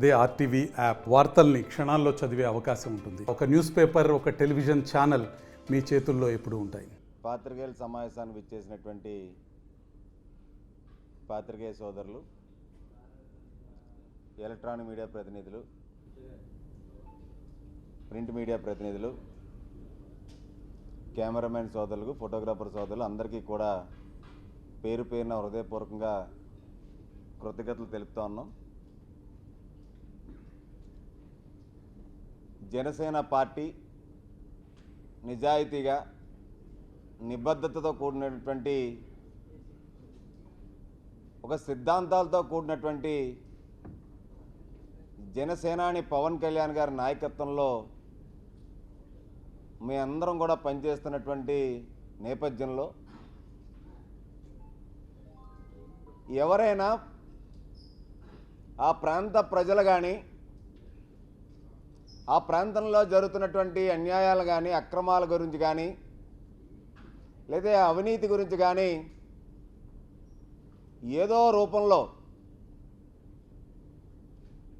అదే RTV app వార్తల్ని క్షణాల్లో చదివే అవకాశం ఉంటుంది. ఒక న్యూస్ పేపర్, ఒక టెలివిజన్ ఛానల్ మీ చేతుల్లో ఎప్పుడూ ఉంటాయి. పాత్రికేయుల సమావేశాన్ని విచ్చేసినటువంటి పాత్రికేయ సోదరులు, ఎలక్ట్రానిక్ మీడియా ప్రతినిధులు, ప్రింట్ మీడియా ప్రతినిధులు, కెమెరామెన్ సోదరులు, ఫోటోగ్రాఫర్ సోదరులు అందరికీ కూడా పేరు పేరున హృదయపూర్వకంగా కృతజ్ఞతలు తెలుపుతా ఉన్నాం. జనసేన పార్టీ నిజాయితీగా, నిబద్ధతతో కూడినటువంటి ఒక సిద్ధాంతాలతో కూడినటువంటి జనసేనాని పవన్ కళ్యాణ్ గారి నాయకత్వంలో మీ అందరం కూడా పనిచేస్తున్నటువంటి నేపథ్యంలో ఎవరైనా ఆ ప్రాంత ప్రజలు కానీ, ఆ ప్రాంతంలో జరుగుతున్నటువంటి అన్యాయాలు కానీ, అక్రమాల గురించి కానీ, లేదా అవినీతి గురించి కానీ ఏదో రూపంలో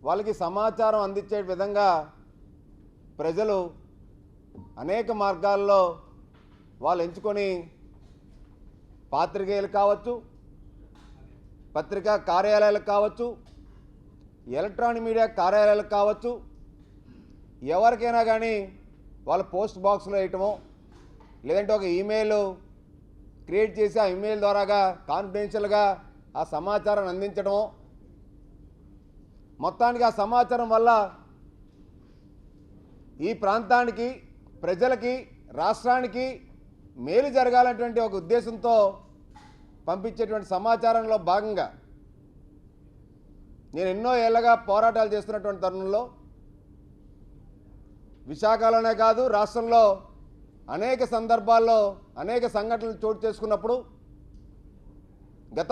వాళ్ళకి సమాచారం అందించే విధంగా ప్రజలు అనేక మార్గాల్లో వాళ్ళు ఎంచుకొని పాత్రికేయులు కావచ్చు, పత్రికా కార్యాలయాలకు కావచ్చు, ఎలక్ట్రానిక్ మీడియా కార్యాలయాలకు కావచ్చు, ఎవరికైనా కానీ వాళ్ళ పోస్ట్ బాక్స్లో వేయటమో, లేదంటే ఒక ఈమెయిల్ క్రియేట్ చేసి ఆ ఈమెయిల్ ద్వారాగా కాన్ఫిడెన్షియల్గా ఆ సమాచారాన్ని అందించడమో, మొత్తానికి ఆ సమాచారం వల్ల ఈ ప్రాంతానికి, ప్రజలకి, రాష్ట్రానికి మేలు జరగాలనేటువంటి ఒక ఉద్దేశంతో పంపించేటువంటి సమాచారంలో భాగంగా నేను ఎన్నో ఏళ్ళగా పోరాటాలు చేస్తున్నటువంటి తరుణంలో విశాఖలోనే కాదు, రాష్ట్రంలో అనేక సందర్భాల్లో అనేక సంఘటనలు చోటు చేసుకున్నప్పుడు గత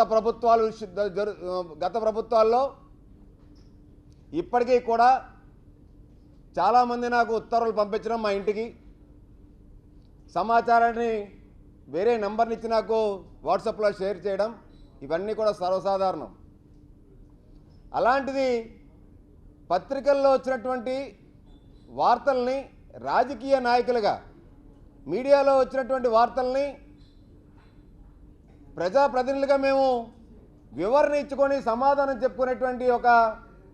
ప్రభుత్వాల్లో ఇప్పటికీ కూడా చాలామంది నాకు ఉత్తర్వులు పంపించడం, మా ఇంటికి సమాచారాన్ని వేరే నెంబర్ని ఇచ్చి నాకు వాట్సాప్లో షేర్ చేయడం, ఇవన్నీ కూడా సర్వసాధారణం. అలాంటిది పత్రికల్లో వచ్చినటువంటి వార్తల్ని రాజకీయ నాయకులుగా, మీడియాలో వచ్చినటువంటి వార్తల్ని ప్రజాప్రతినిధులుగా మేము వివరణ ఇచ్చుకొని సమాధానం చెప్పుకునేటువంటి ఒక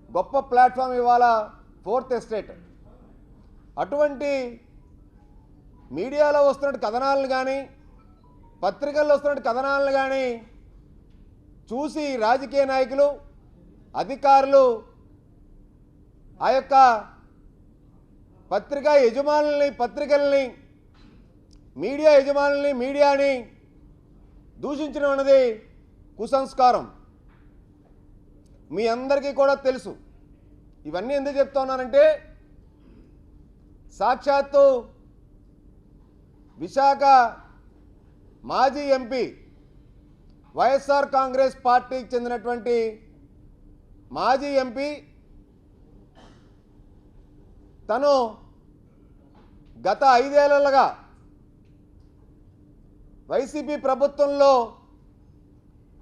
గొప్ప ప్లాట్ఫామ్ ఇవాళ ఫోర్త్ ఎస్టేట్. అటువంటి మీడియాలో వస్తున్న కథనాలను కానీ, పత్రికల్లో వస్తున్న కథనాలను కానీ చూసి రాజకీయ నాయకులు, అధికారులు ఆ యొక్క పత్రికా యజమానుల్ని, పత్రికల్ని, మీడియా యజమానుల్ని, మీడియాని దూషించడం అన్నది కుసంస్కారం. మీ అందరికీ కూడా తెలుసు. ఇవన్నీ ఎందుకు చెప్తా ఉన్నానంటే, సాక్షాత్తు విశాఖ మాజీ ఎంపీ, వైఎస్ఆర్ కాంగ్రెస్ పార్టీకి చెందినటువంటి మాజీ ఎంపీ తను గత 5 ఏళ్లుగా వైసీపీ ప్రభుత్వంలో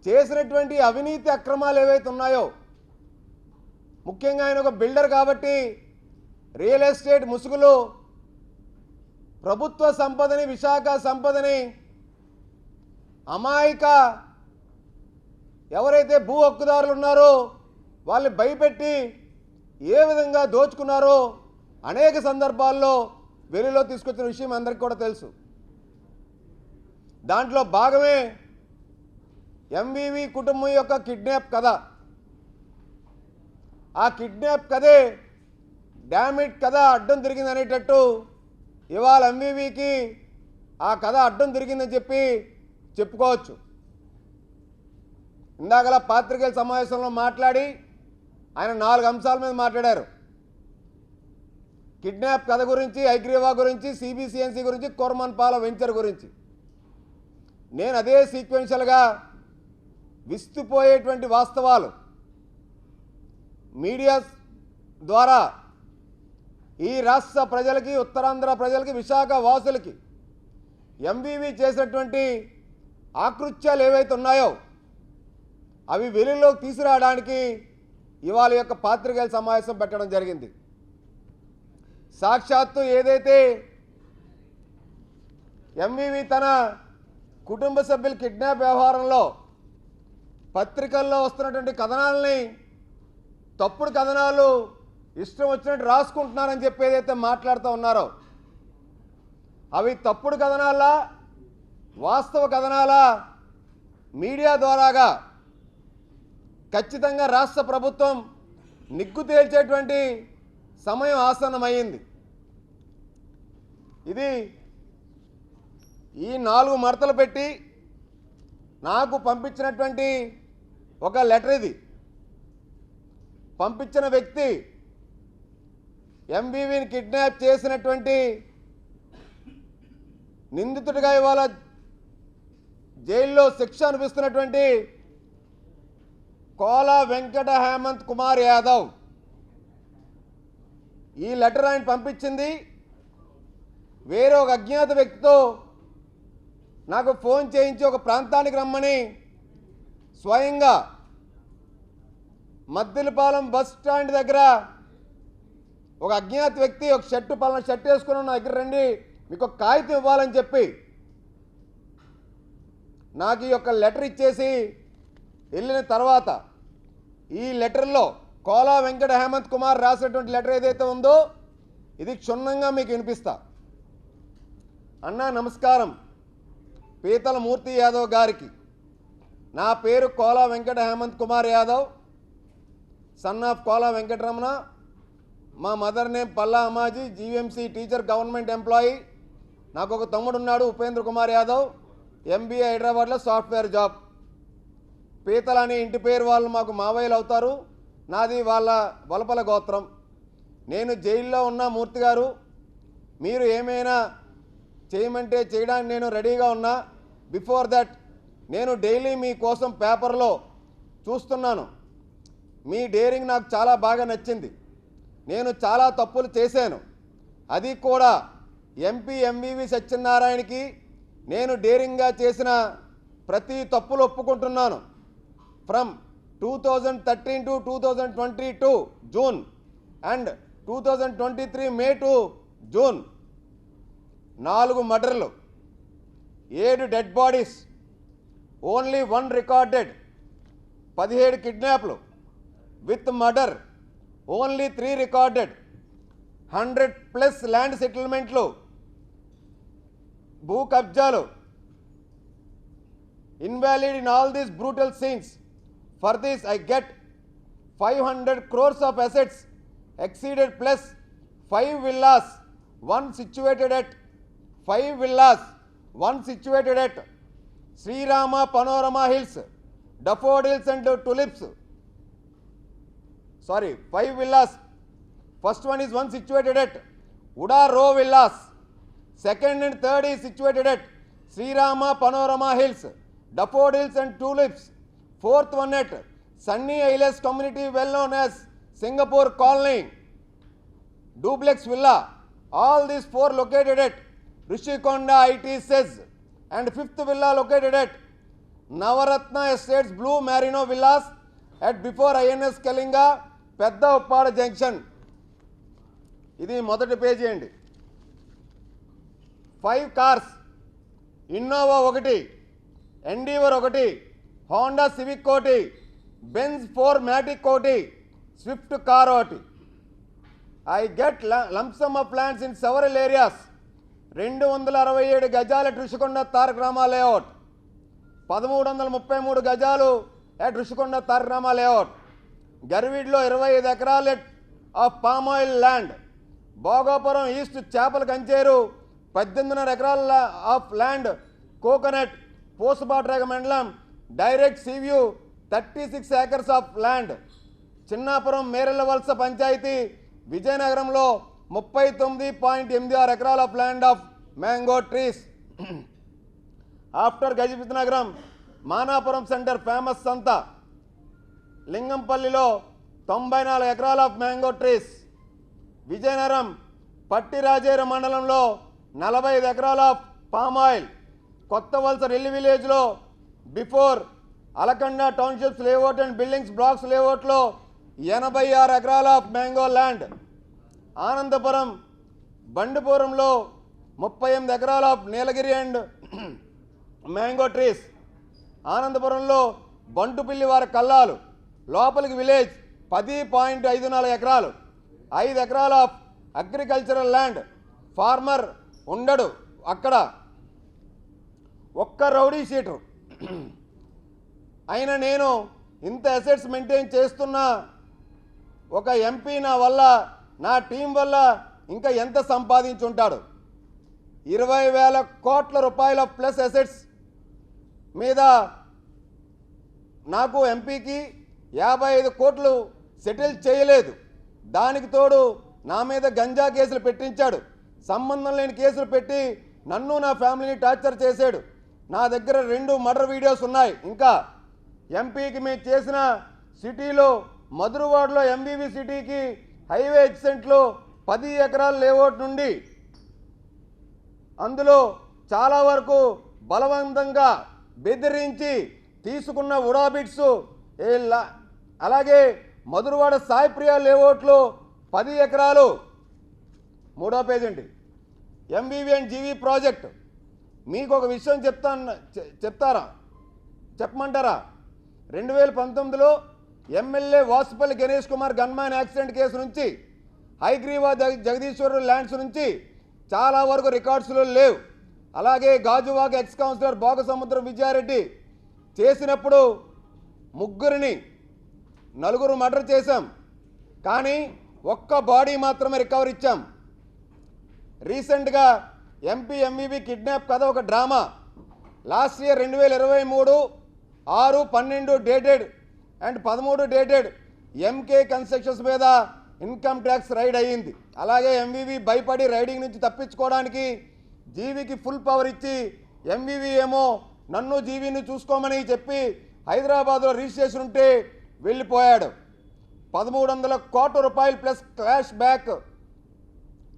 చేసినటువంటి అవినీతి అక్రమాలు ఏవైతే ఉన్నాయో, ముఖ్యంగా ఆయన ఒక బిల్డర్ కాబట్టి రియల్ ఎస్టేట్ ముసుగులో ప్రభుత్వ సంపదని, విశాఖ సంపదని అమాయక ఎవరైతే భూ హక్కుదారులు ఉన్నారో వాళ్ళని భయపెట్టి ఏ విధంగా దోచుకున్నారో అనేక సందర్భాల్లో వెలుగులో తీసుకొచ్చిన విషయం అందరికీ కూడా తెలుసు. దాంట్లో భాగమే ఎంవీవీ కుటుంబం యొక్క కిడ్నాప్ కథ. ఆ కిడ్నాప్ కథే డామిట్ కథ అడ్డం తిరిగింది అనేటట్టు ఇవాళ ఎంవీవీకి ఆ కథ అడ్డం తిరిగిందని చెప్పుకోవచ్చు. ఇందాకలా పాత్రికేయుల సమావేశంలో మాట్లాడి ఆయన 4 అంశాల మీద మాట్లాడారు. కిడ్నాప్ కథ గురించి, ఐగ్రీవా గురించి, సిబిసిఎన్సి గురించి, కోర్మన్పాల వెంచర్ గురించి. నేను అదే సీక్వెన్షియల్గా విస్తుపోయేటువంటి వాస్తవాలు మీడియా ద్వారా ఈ రాష్ట్ర ప్రజలకి, ఉత్తరాంధ్ర ప్రజలకి, విశాఖ వాసులకి ఎంవీవీ చేసినటువంటి ఆకృత్యాలు ఏవైతే ఉన్నాయో అవి వెలుగులోకి తీసుకురావడానికి ఇవాళ యొక్క పాత్రికేయుల సమావేశం పెట్టడం జరిగింది. సాక్షాత్తు ఏదైతే ఎంవివి తన కుటుంబ సభ్యుల కిడ్నాప్ వ్యవహారంలో పత్రికల్లో వస్తున్నటువంటి కథనాలని, తప్పుడు కథనాలు ఇష్టం వచ్చినట్టు రాసుకుంటున్నారని చెప్పి ఏదైతే మాట్లాడుతూ ఉన్నారో అవి తప్పుడు కథనాలా, వాస్తవ కథనాలా, మీడియా ద్వారాగా ఖచ్చితంగా రాష్ట్ర ప్రభుత్వం నిగ్గు తేల్చేటువంటి సమయం ఆసన్నమైంది. ఇది ఈ 4 మడతలు పెట్టి నాకు పంపించినటువంటి ఒక లెటర్. ఇది పంపించిన వ్యక్తి ఎంవివిని కిడ్నాప్ చేసినటువంటి నిందితుడిగా ఇవాళ జైల్లో శిక్ష అనిపిస్తున్నటువంటి కోలా వెంకట హేమంత్ కుమార్ యాదవ్. ఈ లెటర్ ఆయన పంపించింది వేరే ఒక అజ్ఞాత వ్యక్తితో నాకు ఫోన్ చేయించి ఒక ప్రాంతానికి రమ్మని స్వయంగా మద్దిలపాలెం బస్ స్టాండ్ దగ్గర ఒక అజ్ఞాత వ్యక్తి ఒక పలానా షర్ట్ వేసుకుని నా దగ్గర రండి, మీకు ఒక కాగితం ఇవ్వాలని చెప్పి నాకు ఈ యొక్క లెటర్ ఇచ్చేసి వెళ్ళిన తర్వాత ఈ లెటర్లో కోలా వెంకట హేమంత్ కుమార్ రాసినటువంటి లెటర్ ఏదైతే ఉందో ఇది క్షుణ్ణంగా మీకు వినిపిస్తా. అన్నా నమస్కారం, పీతల మూర్తి యాదవ్ గారికి. నా పేరు కోలా వెంకట హేమంత్ కుమార్ యాదవ్, సన్ ఆఫ్ కోలా వెంకటరమణ. మా mother name Palla Ammaji, GVMC teacher, government employee. నాకు ఒక తమ్ముడు ఉన్నాడు ఉపేంద్ర కుమార్ యాదవ్, ఎంబీఏ హైదరాబాద్లో సాఫ్ట్వేర్ జాబ్. పీతల అనే ఇంటి పేరు వాళ్ళు మాకు మావయ్యలు అవుతారు. నాది వాళ్ళ వలపల గోత్రం. నేను జైల్లో ఉన్న మూర్తి గారు, మీరు ఏమైనా చేయమంటే చేయడానికి నేను రెడీగా ఉన్నా. బిఫోర్ దట్ నేను డైలీ మీ కోసం పేపర్లో చూస్తున్నాను. మీ డేరింగ్ నాకు చాలా బాగా నచ్చింది. నేను చాలా తప్పులు చేశాను, అది కూడా ఎంపీ ఎంవివి సత్యనారాయణకి నేను డేరింగ్గా చేసిన ప్రతి తప్పులు ఒప్పుకుంటున్నాను. From 2013 to 2022 June and 2023 May to June 4 మర్డర్లు, 7 డెడ్ బాడీస్, ఓన్లీ 1 రికార్డెడ్, 17 కిడ్నాప్లు with murder, only 3 recorded, 100+ land సెటిల్మెంట్లు, భూ కబ్జాలు. Invalid in all these brutal scenes. For this I get 500 crores of assets exceeded plus 5 villas, one situated at Sri Rama Panorama Hills, daffodils and tulips. Sorry, 5 villas. First one is one situated at Uda Row Villas. Second and third is situated at Sri Rama Panorama Hills, daffodils and tulips. Fourth one at Sunny Isles community well known as Singapore Colony, duplex villa. All these 4 located at Rishikonda IT says, and 5th villa located at Navaratna Estates Blue Marino Villas at before INS Kalinga, Pedda Uppada Junction. ఇది మొదటి పేజీ అండి. 5 cars, Innova 1, Endeavour 1, Honda Civic 1, Benz 4 matic 1, Swift car 1. I get lumpsum of lands in several areas. 267 గజాల Rushikonda Taraka Rama layout, 1333 గజాలు at Rushikonda Taraka Rama layout. గర్వీడ్లో 25 ఎకరాలు of palm oil land. Bhogapuram east చేపల కంచేరు 18.5 ఎకరాల ఆఫ్ ల్యాండ్ కోకోనట్. పోస్బాట్రేగ మండలం direct sea view 36 acres of land. Chinnapuram Merella Valasa పంచాయతీ విజయనగరంలో 39.86 ఎకరాల of land of mango trees. After Gajapathi Nagaram Manapuram center famous సంత. లింగంపల్లిలో 94 ఎకరాల of mango trees. Vizianagaram Pattirajeru మండలంలో 45 ఎకరాల ఆఫ్ పామ్ ఆయిల్. కొత్త వలస రెల్లి విలేజ్లో before Alakanda townships layout and buildings blocks లేఅవుట్లో 86 ఎకరాల మ్యాంగో ల్యాండ్, ఆనందపురం బండిపురంలో 38 ఎకరాల నీలగిరి అండ్ మ్యాంగో ట్రీస్, ఆనందపురంలో బంటుపిల్లి వారి కల్లాలు, లోపలికి విలేజ్ 10.54 ఎకరాలు, 5 ఎకరాల అగ్రికల్చరల్ ల్యాండ్, ఫార్మర్ ఉండడు అక్కడ, ఒక్క రౌడీ షీటర్ అయినా నేను ఇంత అసెట్స్ మెయింటైన్ చేస్తున్నా ఒక ఎంపీ నా వల్ల నా టీం వల్ల ఇంకా ఎంత సంపాదించుంటాడు. 20,000 కోట్ల రూపాయల ప్లస్ అసెట్స్ మీద నాకు ఎంపీకి 55 కోట్లు సెటిల్ చేయలేదు. దానికి తోడు నా మీద గంజా కేసులు పెట్టించాడు, సంబంధం లేని కేసులు పెట్టి నన్ను నా ఫ్యామిలీని టార్చర్ చేశాడు. నా దగ్గర 2 మర్డర్ వీడియోస్ ఉన్నాయి. ఇంకా ఎంపీకి మేము చేసిన సిటీలో మధురవాడలో ఎంవివి సిటీకి హైవే ఎక్సెంట్లో 10 ఎకరాల లేఅవుట్ నుండి అందులో చాలా వరకు బలవంతంగా బెదిరించి తీసుకున్న ఉడాబిట్స్, అలాగే మధురవాడ సాయిప్రియ లేఅవుట్లో 10 ఎకరాలు. 3వ పేజ్ అండి, ఎంవివి అండ్ జీవీ ప్రాజెక్ట్. మీకు ఒక విషయం చెప్పమంటారా? 2019లో MLA Vasupalli Ganesh Kumar gunman accident case నుంచి హైగ్రీవా జగదీశ్వరు ల్యాండ్స్ నుంచి చాలా వరకు రికార్డ్స్లో లేవు. అలాగే గాజువాక ఎక్స్ కౌన్సిలర్ భోగసముద్రం విజయారెడ్డి చేసినప్పుడు 4 మర్డర్ చేశాం, కానీ ఒక్క బాడీ మాత్రమే రికవర్ ఇచ్చాం. రీసెంట్గా ఎంపీ ఎంవివి కిడ్నాప్ కథ ఒక drama. Last year 2023 6/12 dated and 13 dated MK constructions మీద ఇన్కమ్ ట్యాక్స్ రైడ్ అయ్యింది. అలాగే ఎంవివి భయపడి రైడింగ్ నుంచి తప్పించుకోవడానికి జీవీకి ఫుల్ పవర్ ఇచ్చి ఎంవివి ఏమో నన్ను జీవీని చూసుకోమని చెప్పి హైదరాబాద్లో రిజిస్ట్రేషన్ ఉంటే వెళ్ళిపోయాడు. 1,300 కోట్ల రూపాయలు plus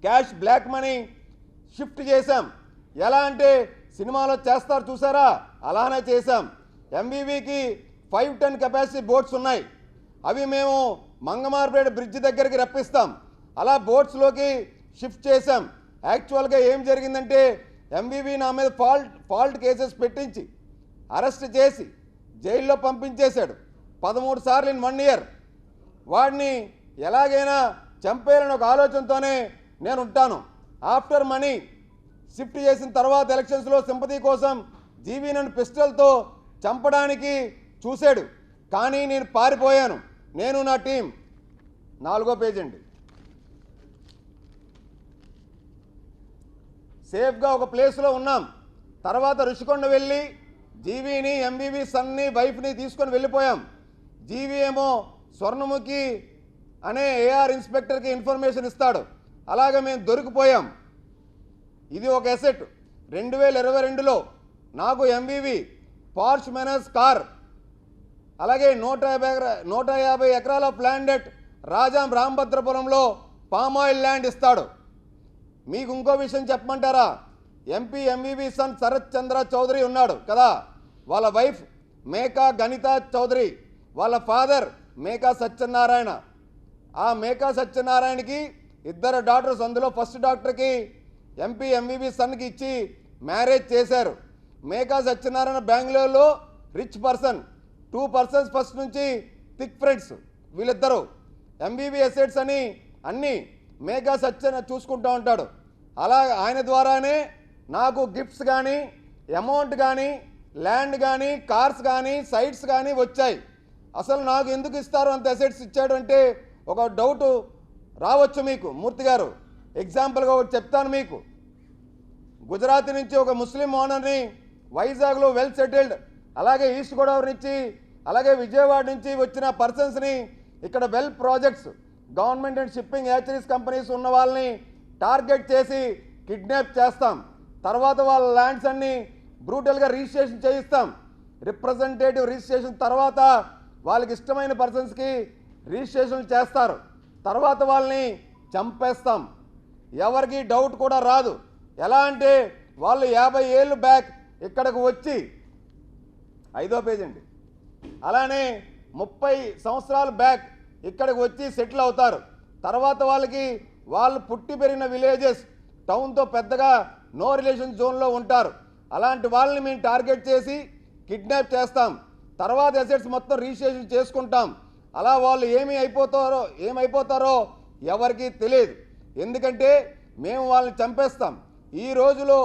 cash black money shift చేశాం. ఎలా అంటే సినిమాలో చేస్తారు చూసారా, అలానే చేశాం. ఎంవివికి 5 టన్ కెపాసిటీ బోట్స్ ఉన్నాయి, అవి మేము మంగమార్పేట బ్రిడ్జ్ దగ్గరికి రప్పిస్తాం. అలా బోట్స్లోకి షిఫ్ట్ చేశాం. యాక్చువల్గా ఏం జరిగిందంటే ఎంవివి నా మీద ఫాల్ట్ కేసెస్ పెట్టించి అరెస్ట్ చేసి జైల్లో పంపించేశాడు 13 సార్లు ఇన్ 1 ఇయర్. వాడిని ఎలాగైనా చంపేయాలని ఒక ఆలోచనతోనే నేను ఉంటాను. ఆఫ్టర్ మనీ షిఫ్ట్ చేసిన తర్వాత ఎలక్షన్స్లో సింపతి కోసం జీవీ నన్ను పిస్టల్తో చంపడానికి చూశాడు, కానీ నేను పారిపోయాను, నేను నా టీం. 4వ పేజ్ అండి, సేఫ్గా ఒక ప్లేస్లో ఉన్నాం. తర్వాత రుషికొండ వెళ్ళి జీవీని ఎంవివి సన్ని వైఫ్ని తీసుకొని వెళ్ళిపోయాం. జీవీ ఏమో స్వర్ణముఖి అనే ఏఆర్ ఇన్స్పెక్టర్కి ఇన్ఫర్మేషన్ ఇస్తాడు. అలాగే మేము దొరికిపోయాం. ఇది ఒక అసెట్. 2022లో నాకు ఎంవివి పార్ష్ మెనస్ కార్, అలాగే 150 ఎకరాల ప్లాండెట్ రాజాం రాంభద్రపురంలో పామాయిల్ ల్యాండ్ ఇస్తాడు. మీకు ఇంకో విషయం చెప్పమంటారా? ఎంపీ ఎంవివి సన్ శరత్ చంద్ర చౌదరి ఉన్నాడు కదా, వాళ్ళ వైఫ్ మేకా గణిత చౌదరి, వాళ్ళ ఫాదర్ మేకా సత్యనారాయణ. ఆ మేకా సత్యనారాయణకి 2 డాటర్స్, అందులో ఫస్ట్ డాక్టర్కి ఎంపీ ఎంవివి సన్కి ఇచ్చి మ్యారేజ్ చేశారు. మేకా సత్యనారాయణ బెంగళూరులో రిచ్ పర్సన్, 2 పర్సన్స్ ఫస్ట్ నుంచి థిక్ ఫ్రెండ్స్ వీళ్ళిద్దరూ. ఎంవివి అసెట్స్ అని అన్నీ మేకా సత్యన చూసుకుంటూ ఉంటాడు. అలా ఆయన ద్వారానే నాకు గిఫ్ట్స్ కానీ అమౌంట్ కానీ ల్యాండ్ కానీ కార్స్ కానీ సైట్స్ కానీ వచ్చాయి. అసలు నాకు ఎందుకు ఇస్తారు అంత అసెట్స్ ఇచ్చాడు అంటే ఒక డౌట్ రావచ్చు మీకు. మూర్తి గారు ఎగ్జాంపుల్గా ఒకటి చెప్తాను మీకు. గుజరాత్ నుంచి ఒక ముస్లిం ఓనర్ని వైజాగ్లో వెల్ సెటిల్డ్, అలాగే ఈస్ట్ గోదావరి నుంచి అలాగే విజయవాడ నుంచి వచ్చిన పర్సన్స్ని ఇక్కడ well projects government and shipping hatcheries companies ఉన్న వాళ్ళని టార్గెట్ చేసి కిడ్నాప్ చేస్తాం. తర్వాత వాళ్ళ ల్యాండ్స్ అన్ని బ్రూటల్గా రిజిస్ట్రేషన్ చేయిస్తాం. రిప్రజెంటేటివ్ రిజిస్ట్రేషన్ తర్వాత వాళ్ళకి ఇష్టమైన పర్సన్స్కి రిజిస్ట్రేషన్ చేస్తారు. తర్వాత వాళ్ళని చంపేస్తాం. ఎవరికి డౌట్ కూడా రాదు. ఎలా అంటే వాళ్ళు 50 ఏళ్ళు బ్యాక్ ఇక్కడికి వచ్చి 5వ పేజ్ అండి, అలానే 30 సంవత్సరాలు బ్యాక్ ఇక్కడికి వచ్చి సెటిల్ అవుతారు. తర్వాత వాళ్ళు పుట్టి పెరిగిన విలేజెస్ టౌన్తో పెద్దగా నో రిలేషన్ జోన్లో ఉంటారు. అలాంటి వాళ్ళని మేము టార్గెట్ చేసి కిడ్నాప్ చేస్తాం. తర్వాత అసెట్స్ మొత్తం రిజిస్ట్రేషన్ చేసుకుంటాం. అలా వాళ్ళు ఏమైపోతారో ఎవరికీ తెలియదు. ఎందుకంటే మేము వాళ్ళని చంపేస్తాం. ఈ రోజులో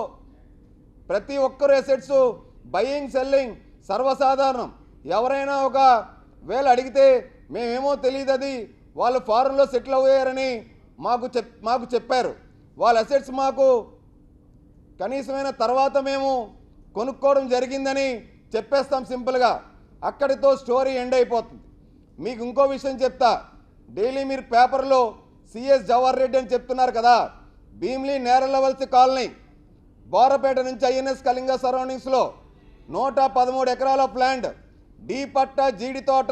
ప్రతి ఒక్కరు అసెట్స్ బయింగ్ సెల్లింగ్ సర్వసాధారణం. ఎవరైనా ఒక వేళ అడిగితే మేమేమో తెలియదు, అది వాళ్ళు ఫారెన్లో సెటిల్ అయ్యారని మాకు చెప్పారు. వాళ్ళ అసెట్స్ మాకు కనీసమైన తర్వాత మేము కొనుక్కోవడం జరిగిందని చెప్పేస్తాం సింపుల్గా. అక్కడితో స్టోరీ ఎండ్ అయిపోతుంది. మీకు ఇంకో విషయం చెప్తా. డైలీ మీరు పేపర్లో సిఎస్ జవహర్ రెడ్డి అని చెప్తున్నారు కదా. భీమిలీ నేరలవలసి కాలనీ బోరపేట నుంచి ఐఎన్ఎస్ కళింగ సరౌండింగ్స్లో 113 ఎకరాల ప్లాంట్, డి పట్ట, జీడి తోట,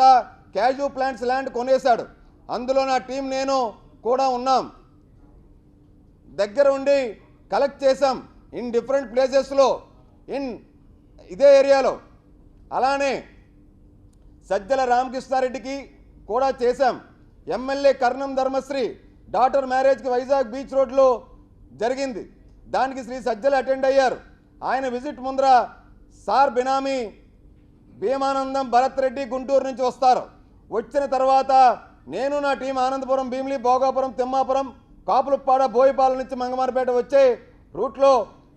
క్యాజు ప్లాంట్స్ ల్యాండ్ కొనేశాడు. అందులో నా టీం నేను కూడా ఉన్నాం. దగ్గర ఉండి కలెక్ట్ చేశాం ఇన్ డిఫరెంట్ ప్లేసెస్లో ఇదే ఏరియాలో. అలానే సజ్జల రామకృష్ణారెడ్డికి కూడా చేశాం. ఎమ్మెల్యే కర్ణం ధర్మశ్రీ డాటర్ మ్యారేజ్కి వైజాగ్ బీచ్ రోడ్లో జరిగింది. దానికి శ్రీ సజ్జల అటెండ్ అయ్యారు. ఆయన విజిట్ ముందర సార్ బినామీ భీమానందం భరత్ రెడ్డి గుంటూరు నుంచి వస్తారు. వచ్చిన తర్వాత నేను నా టీం ఆనందపురం, భీమిలి, భోగాపురం, తిమ్మాపురం, కాపులుప్పాడ, బోయిపాలెం నుంచి మంగమారిపేట వచ్చే రూట్లో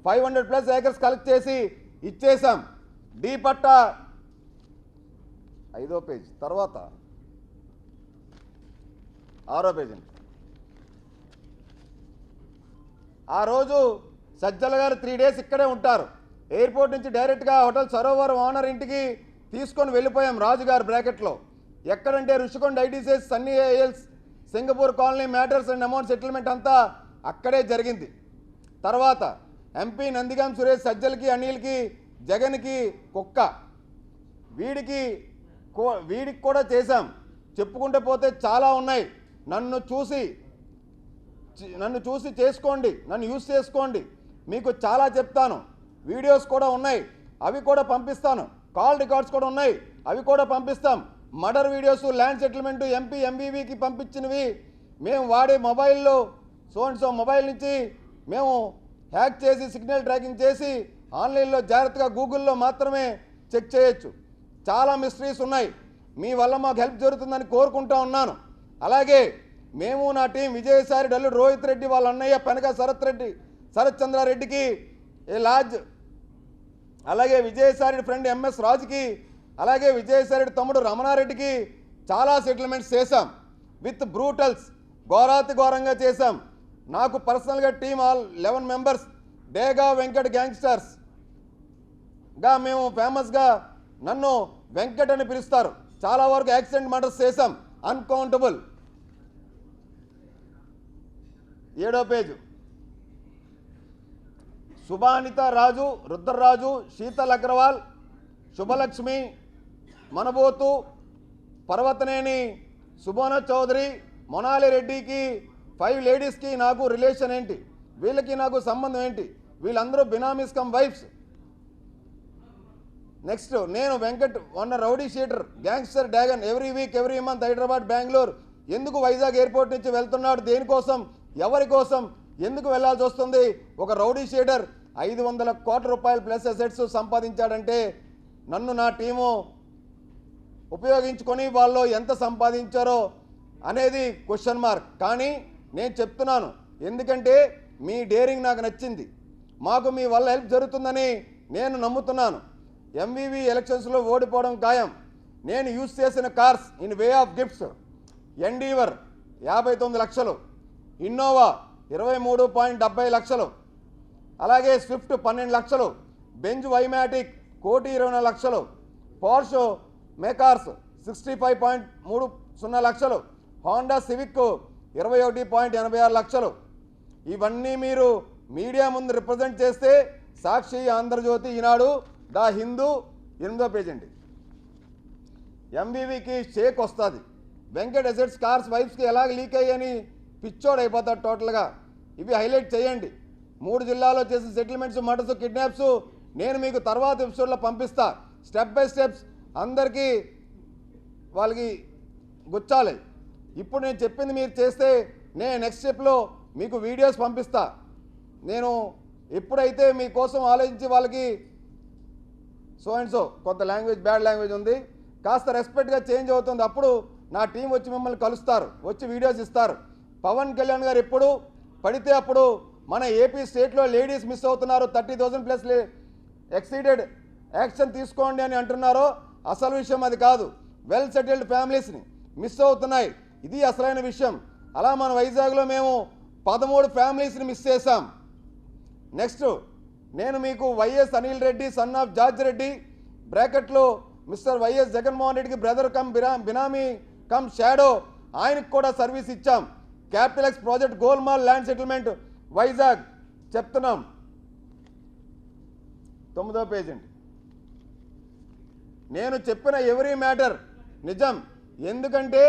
500+ ఏకర్స్ కలెక్ట్ చేసి ఇచ్చేసాం. డి పట్ట 5వ పేజ్ తర్వాత 6వ పేజ్ అండి. ఆ రోజు సజ్జల గారు 3 డేస్ ఇక్కడే ఉంటారు. ఎయిర్పోర్ట్ నుంచి డైరెక్ట్గా హోటల్ సరోవర్ ఓనర్ ఇంటికి తీసుకొని వెళ్ళిపోయాం. రాజుగారు బ్రాకెట్లో ఎక్కడంటే రుషికొండ ఐటీసీఎస్, సన్నీ ఏఎల్స్, Singapore colony matters and amount settlement అంతా అక్కడే జరిగింది. తర్వాత ఎంపీ నందిగాం సురేష్ సజ్జలకి, అనిల్కి, జగన్కి కుక్క, వీడికి కూడా చేశాం. చెప్పుకుంటూ పోతే చాలా ఉన్నాయి. నన్ను చూసి చేసుకోండి, నన్ను యూజ్ చేసుకోండి. మీకు చాలా చెప్తాను. వీడియోస్ కూడా ఉన్నాయి, అవి కూడా పంపిస్తాను. కాల్ రికార్డ్స్ కూడా ఉన్నాయి, అవి కూడా పంపిస్తాం. Murder videos, land settlement, MP ఎంబీవీకి పంపించినవి మేము వాడే మొబైల్లో సో మొబైల్ నుంచి మేము హ్యాక్ చేసి సిగ్నల్ ట్రాకింగ్ చేసి ఆన్లైన్లో జాగ్రత్తగా గూగుల్లో మాత్రమే చెక్ చేయొచ్చు. చాలా మిస్టరీస్ ఉన్నాయి. మీ వల్ల మాకు హెల్ప్ జరుగుతుందని కోరుకుంటా ఉన్నాను. అలాగే మేము నా టీం విజయసాయి డల్లు రోహిత్ రెడ్డి, వాళ్ళ అన్నయ్య పెనక శరత్ చంద్రారెడ్డికి ఏ లాడ్జ్, అలాగే విజయసాయి ఫ్రెండ్ ఎంఎస్ రాజుకి, అలాగే విజయసాయి తమ్ముడు రమణారెడ్డికి చాలా సెటిల్మెంట్స్ చేశాం. విత్ బ్రూటల్స్, ఘోరాతి ఘోరంగా చేశాం. నాకు పర్సనల్గా టీమ్ 11 మెంబర్స్ డేగా వెంకట్ గ్యాంగ్స్టర్స్గా మేము ఫేమస్గా, నన్ను వెంకట్ అని పిలుస్తారు. చాలా వరకు యాక్సిడెంట్ మర్డర్స్ చేశాం, అన్కౌంటబుల్. 7వ పేజు. సుభానిత రాజు, రుద్రరాజు, శీతల్ అగ్రవాల్, శుభలక్ష్మి, మనబోతు, పర్వతనేని సుభోన చౌదరి, మొనాలి రెడ్డికి 5 లేడీస్కి నాకు రిలేషన్ ఏంటి, వీళ్ళకి నాకు సంబంధం ఏంటి, వీళ్ళందరూ బినామీస్ కమ్ వైఫ్స్. నెక్స్ట్ నేను Venkat one rowdy sheeter, gangster డ్యాగన్, every week every month Hyderabad, Bengaluru. ఎందుకు వైజాగ్ ఎయిర్పోర్ట్ నుంచి వెళ్తున్నాడు, దేనికోసం, ఎవరి కోసం, ఎందుకు వెళ్లాల్సి వస్తుంది? ఒక రౌడీ షీటర్ 500 కోట్ల రూపాయలు ప్లస్ అసెట్స్ సంపాదించాడంటే నన్ను నా టీము ఉపయోగించుకొని వాళ్ళు ఎంత సంపాదించారో అనేది క్వశ్చన్ మార్క్. కానీ నేను చెప్తున్నాను, ఎందుకంటే మీ డేరింగ్ నాకు నచ్చింది. మాకు మీ వల్ల హెల్ప్ జరుగుతుందని నేను నమ్ముతున్నాను. ఎంవీవీ ఎలక్షన్స్లో ఓడిపోవడం ఖాయం. నేను యూజ్ చేసిన cars in way of gifts: endeavour 59 లక్షలు, ఇన్నోవా 23.70 లక్షలు, అలాగే స్విఫ్ట్ 12 లక్షలు, బెంజ్ వైమాటిక్ 1,20 లక్షలు, పోర్ష్ మేకార్స్ 65.30 లక్షలు, హోండా సివిక్ 21.86 లక్షలు. ఇవన్నీ మీరు మీడియా ముందు రిప్రజెంట్ చేస్తే సాక్షి, ఆంధ్రజ్యోతి, ఈనాడు, ద హిందూ 8వ పేజ్ అండి. ఎంవీవీకి షేక్ వస్తుంది. వెంకట్ అసెట్స్ కార్స్ వైఫ్స్కి ఎలాగ లీక్ అయ్యని పిచ్చోడ్ అయిపోతాడు టోటల్గా. ఇవి హైలైట్ చేయండి. 3 జిల్లాల్లో చేసిన సెటిల్మెంట్స్, మర్డర్స్, కిడ్నాప్స్ నేను మీకు తర్వాత ఎపిసోడ్లో పంపిస్తా. స్టెప్ బై స్టెప్స్ అందరికీ వాళ్ళకి గుచ్చాలి. ఇప్పుడు నేను చెప్పింది మీరు చేస్తే నేను నెక్స్ట్ స్టెప్లో మీకు వీడియోస్ పంపిస్తా. నేను ఎప్పుడైతే మీకోసం ఆలోచించి వాళ్ళకి సో అండ్ సో కొంత లాంగ్వేజ్ బ్యాడ్ లాంగ్వేజ్ ఉంది, కాస్త రెస్పెక్ట్గా చేంజ్ అవుతుంది, అప్పుడు నా టీం వచ్చి మిమ్మల్ని కలుస్తారు, వచ్చి వీడియోస్ ఇస్తారు. పవన్ కళ్యాణ్ గారు ఎప్పుడు పడితే అప్పుడు మన ఏపీ స్టేట్లో లేడీస్ మిస్ అవుతున్నారు, 30,000+ ఎక్సీడెడ్ యాక్షన్ తీసుకోండి అని అంటున్నారో అసలు విషయం అది కాదు. వెల్ సెటిల్డ్ ఫ్యామిలీస్ని మిస్ అవుతున్నాయి, ఇది అసలైన విషయం. అలా మన వైజాగ్లో మేము 13 ఫ్యామిలీస్ని మిస్ చేశాం. నెక్స్ట్ నేను మీకు YS Anil Reddy son of George Reddy బ్రాకెట్లో మిస్టర్ వైఎస్ జగన్మోహన్ రెడ్డికి బ్రదర్ కమ్ బినామీ కమ్ షాడో, ఆయనకు కూడా సర్వీస్ ఇచ్చాం. Capital X project golmaal land settlement Vizag చెప్తున్నాం. 9వ పేజ్ అండి. నేను చెప్పిన ఎవ్రీ మ్యాటర్ నిజం, ఎందుకంటే